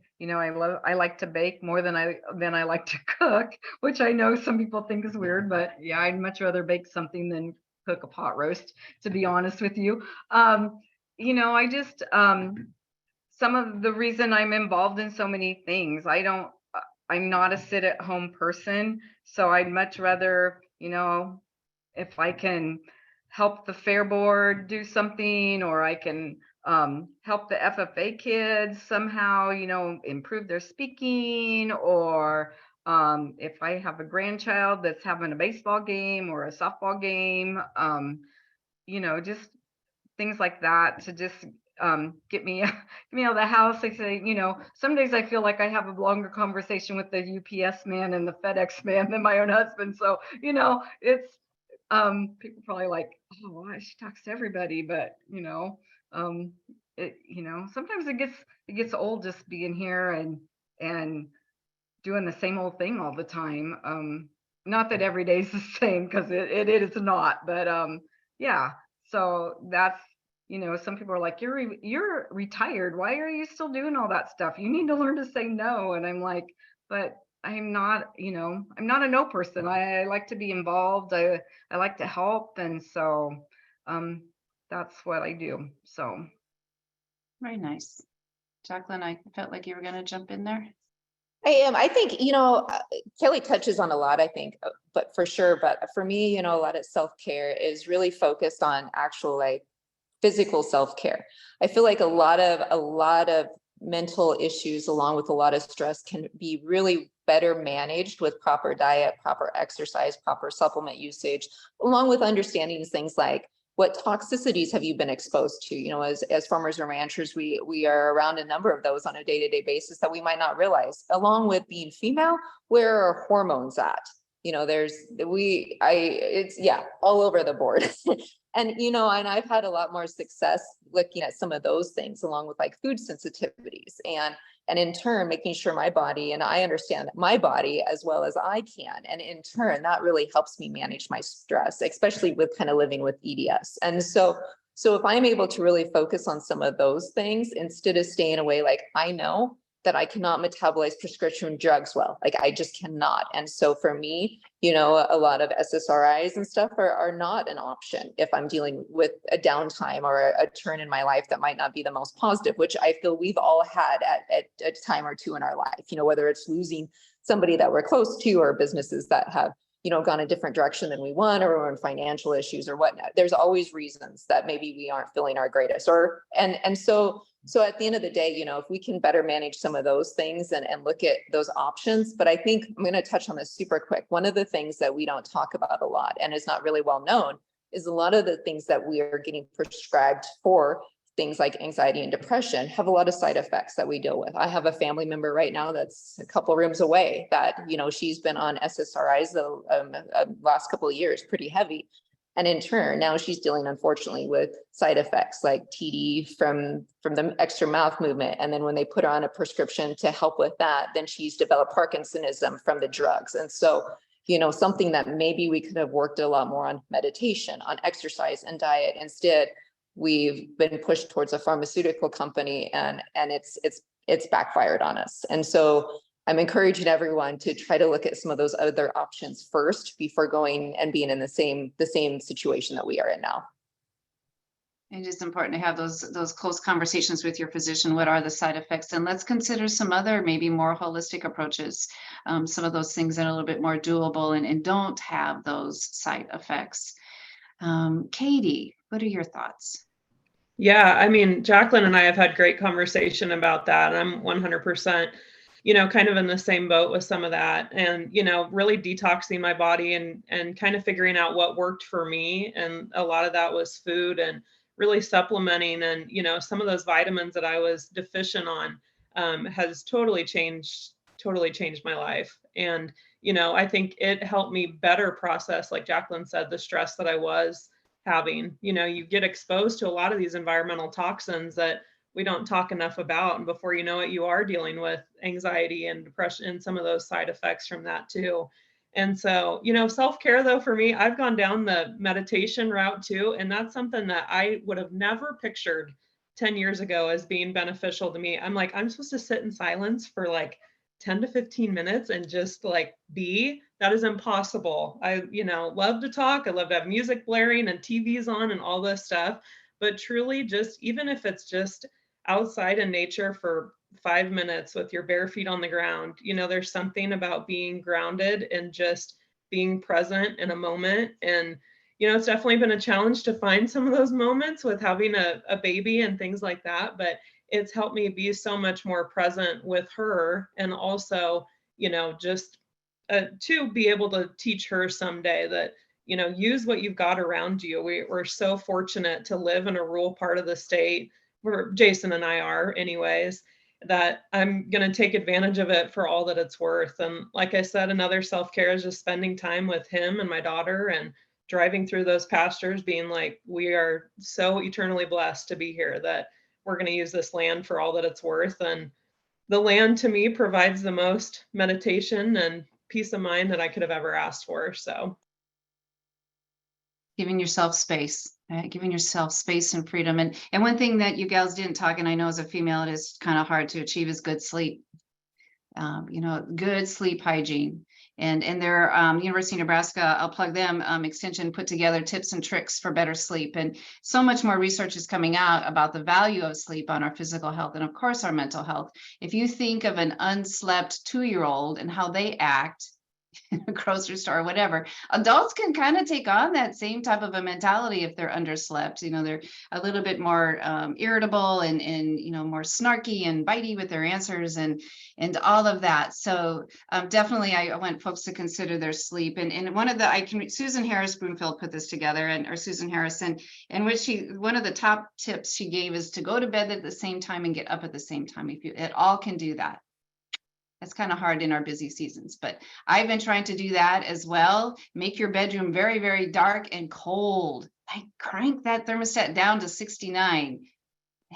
like to bake more than I like to cook, which I know some people think is weird, but yeah, I'd much rather bake something than cook a pot roast, to be honest with you. I just some of the reason I'm involved in so many things, I'm not a sit-at-home person, so I'd much rather, if I can help the fair board do something, or I can help the FFA kids somehow, improve their speaking, or if I have a grandchild that's having a baseball game or a softball game, just things like that to just get me out of the house. I say, some days I feel like I have a longer conversation with the UPS man and the FedEx man than my own husband. So, it's people probably like, oh, why she talks to everybody, but sometimes it gets old just being here and doing the same old thing all the time. Not that every day's the same, because it is not, but yeah. So that's, some people are like, you're retired. Why are you still doing all that stuff? You need to learn to say no. And I'm like, but I'm not a no person. I like to be involved. I like to help. And so that's what I do. So. Very nice. Jaclyn, I felt like you were going to jump in there. I am. I think, Kelly touches on a lot, I think, but for sure. But for me, a lot of self-care is really focused on actual physical self-care. I feel like a lot of mental issues, along with a lot of stress, can be really better managed with proper diet, proper exercise, proper supplement usage, along with understanding things like, what toxicities have you been exposed to? As farmers and ranchers, we are around a number of those on a day-to-day basis that we might not realize. Along with being female, where are hormones at? It's all over the board. And I've had a lot more success looking at some of those things, along with food sensitivities, and in turn making sure my body, and I understand my body as well as I can, and in turn that really helps me manage my stress, especially with kind of living with EDS. And so if I'm able to really focus on some of those things instead of staying away, I know that I cannot metabolize prescription drugs well. I just cannot. And so for me, a lot of SSRIs and stuff are not an option if I'm dealing with a downtime or a turn in my life that might not be the most positive, which I feel we've all had at a time or two in our life, whether it's losing somebody that we're close to, or businesses that have, gone a different direction than we want, or we're in financial issues or whatnot. There's always reasons that maybe we aren't feeling our greatest, so at the end of the day, if we can better manage some of those things and look at those options. But I think I'm going to touch on this super quick. One of the things that we don't talk about a lot and is not really well known is a lot of the things that we are getting prescribed for things like anxiety and depression have a lot of side effects that we deal with. I have a family member right now that's a couple rooms away that, she's been on SSRIs the last couple of years, pretty heavy. And in turn, now she's dealing, unfortunately, with side effects like TD from the extra mouth movement. And then when they put her on a prescription to help with that, then she's developed Parkinsonism from the drugs. And so, something that maybe we could have worked a lot more on meditation, on exercise and diet. Instead, we've been pushed towards a pharmaceutical company, and it's backfired on us. And so I'm encouraging everyone to try to look at some of those other options first before going and being in the same situation that we are in now. It is important to have those close conversations with your physician. What are the side effects? And let's consider some other, maybe more holistic approaches. Some of those things that are a little bit more doable and don't have those side effects. Katie, what are your thoughts? Yeah, I mean, Jaclyn and I have had great conversation about that. And I'm 100%, kind of in the same boat with some of that, and, really detoxing my body and kind of figuring out what worked for me. And a lot of that was food and really supplementing, and, some of those vitamins that I was deficient on has totally changed my life. And, I think it helped me better process, like Jaclyn said, the stress that I was having. You get exposed to a lot of these environmental toxins that we don't talk enough about, and before you know it, you are dealing with anxiety and depression and some of those side effects from that too. And so, self-care though, for me, I've gone down the meditation route too, and that's something that I would have never pictured 10 years ago as being beneficial to me. I'm like, I'm supposed to sit in silence for like 10 to 15 minutes and just like be. That is impossible. I, love to talk. I love to have music blaring and TVs on and all this stuff. But truly, just even if it's just outside in nature for 5 minutes with your bare feet on the ground, there's something about being grounded and just being present in a moment. And, it's definitely been a challenge to find some of those moments with having a baby and things like that. But it's helped me be so much more present with her, and also, just to be able to teach her someday that, use what you've got around you. We're so fortunate to live in a rural part of the state, where Jason and I are anyways, that I'm going to take advantage of it for all that it's worth. And like I said, another self-care is just spending time with him and my daughter, and driving through those pastures, being like, we are so eternally blessed to be here, that we're going to use this land for all that it's worth. And the land to me provides the most meditation and peace of mind that I could have ever asked for. So Giving yourself space, right? Giving yourself space and freedom. And one thing that you gals didn't talk, and I know as a female, it is kind of hard to achieve, is good sleep. Good sleep hygiene. And their University of Nebraska, I'll plug them, extension put together tips and tricks for better sleep. And so much more research is coming out about the value of sleep on our physical health and of course our mental health. If you think of an unslept 2-year-old and how they act in a grocery store or whatever, adults can kind of take on that same type of a mentality if they're underslept. They're a little bit more irritable and more snarky and bitey with their answers and all of that. So definitely I want folks to consider their sleep. And one of the Susan Harris Broomfield put this together, or Susan Harrison, and one of the top tips she gave is to go to bed at the same time and get up at the same time. If you at all can do that. That's kind of hard in our busy seasons, but I've been trying to do that as well. Make your bedroom very, very dark and cold. I crank that thermostat down to 69.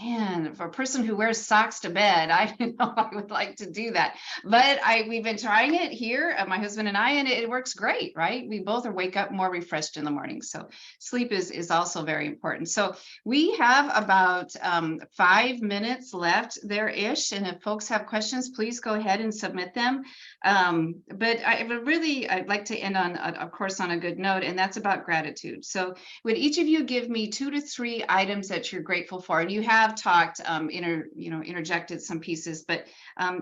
Man, for a person who wears socks to bed, I didn't know I would like to do that. But we've been trying it here, my husband and I, and it works great, right? We both wake up more refreshed in the morning. So sleep is also very important. So we have about 5 minutes left there-ish. And if folks have questions, please go ahead and submit them. But I'd like to end on, of course, on a good note, and that's about gratitude. So would each of you give me 2 to 3 items that you're grateful for? And you have talked, interjected some pieces, but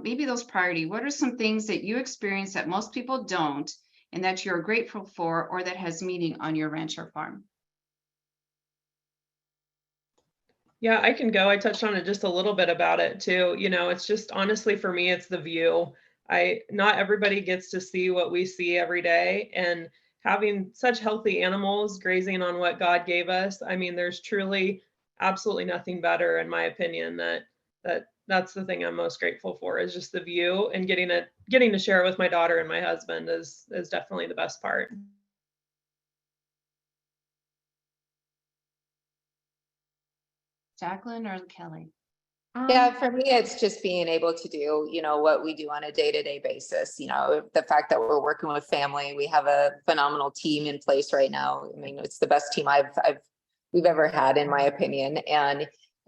maybe those priority. What are some things that you experience that most people don't, and that you're grateful for, or that has meaning on your ranch or farm? yeah, I can go. I touched on it just a little bit about it too. It's just, honestly, for me, it's the view. Not everybody gets to see what we see every day, and having such healthy animals grazing on what God gave us. I mean, there's truly absolutely nothing better, in my opinion. That's the thing I'm most grateful for, is just the view, and getting to share it with my daughter and my husband is definitely the best part. Jaclyn or Kelly? Yeah, for me, it's just being able to do, what we do on a day-to-day basis. The fact that we're working with family, we have a phenomenal team in place right now. I mean, it's the best team we've ever had, in my opinion. And,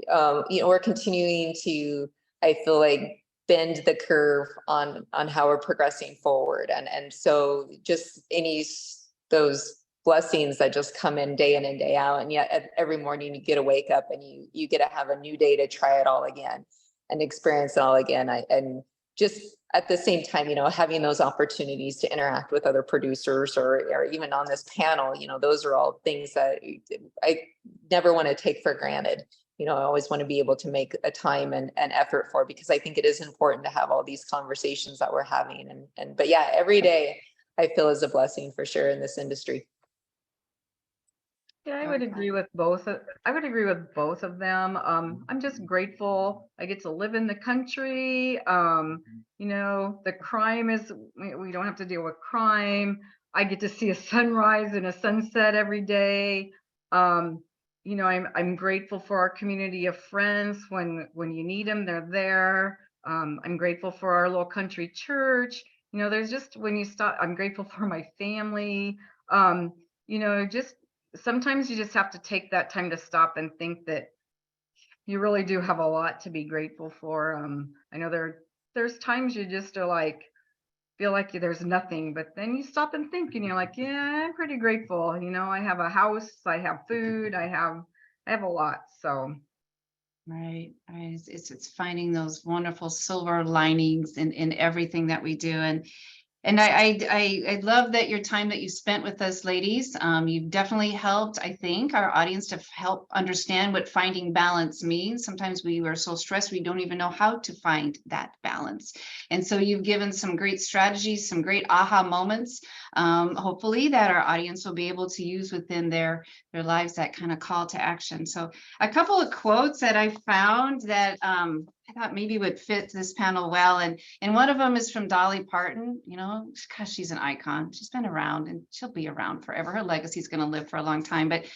we're continuing to, I feel like, bend the curve on how we're progressing forward. And so just those blessings that just come in and day out. And yet every morning you get to wake up and you get to have a new day to try it all again and experience it all again. And just at the same time, having those opportunities to interact with other producers or even on this panel, those are all things that I never want to take for granted. I always want to be able to make a time and effort for, because I think it is important to have all these conversations that we're having. But yeah, every day I feel is a blessing for sure in this industry. Yeah, I would agree with both. I would agree with both of them. I'm just grateful I get to live in the country. The crime is, we don't have to deal with crime. I get to see a sunrise and a sunset every day. I'm grateful for our community of friends. When you need them, they're there. I'm grateful for our little country church. There's just, when you stop, I'm grateful for my family. Just sometimes you just have to take that time to stop and think that you really do have a lot to be grateful for. I know there's times you just are like, feel like there's nothing, but then you stop and think and you're like, yeah, I'm pretty grateful. I have a house, I have food, I have a lot. So Right. It's finding those wonderful silver linings in everything that we do. And I love that your time that you spent with us, ladies. You've definitely helped, I think, our audience to help understand what finding balance means. Sometimes we are so stressed, we don't even know how to find that balance. And so you've given some great strategies, some great aha moments, hopefully that our audience will be able to use within their lives, that kind of call to action. So a couple of quotes that I found that I thought maybe would fit this panel well. And one of them is from Dolly Parton. Gosh, she's an icon. She's been around and she'll be around forever. Her legacy is going to live for a long time. But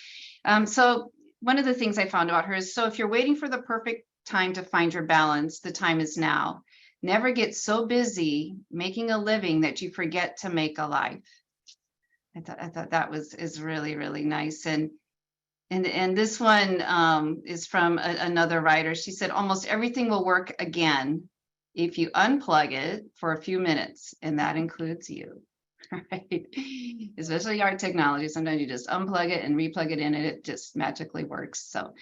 so one of the things I found about her is, so if you're waiting for the perfect time to find your balance, the time is now. Never get so busy making a living that you forget to make a life. I thought that is really, really nice. And this one is from another writer. She said, almost everything will work again if you unplug it for a few minutes, and that includes you, right? Especially our technology. Sometimes you just unplug it and replug it in, and it just magically works. So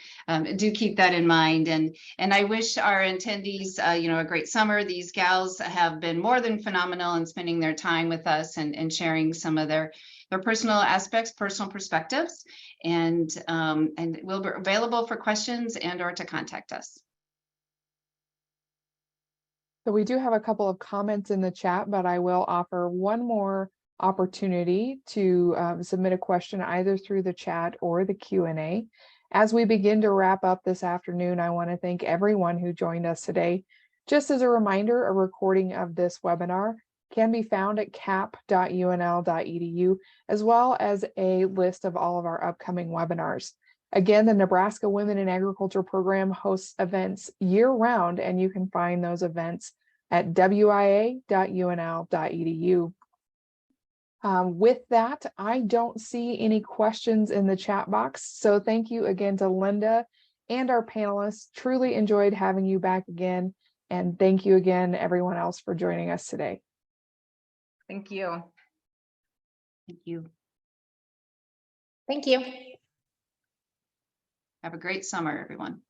do keep that in mind. And I wish our attendees, a great summer. These gals have been more than phenomenal in spending their time with us and sharing some of their personal aspects, personal perspectives, and we'll be available for questions or to contact us. So we do have a couple of comments in the chat, but I will offer one more opportunity to submit a question either through the chat or the Q&A. As we begin to wrap up this afternoon, I want to thank everyone who joined us today. Just as a reminder, a recording of this webinar can be found at cap.unl.edu, as well as a list of all of our upcoming webinars. Again, the Nebraska Women in Agriculture program hosts events year-round, and you can find those events at wia.unl.edu. With that, I don't see any questions in the chat box, so thank you again to Linda and our panelists. Truly enjoyed having you back again, and thank you again, everyone else, for joining us today. thank you. Thank you. Thank you. Have a great summer, everyone.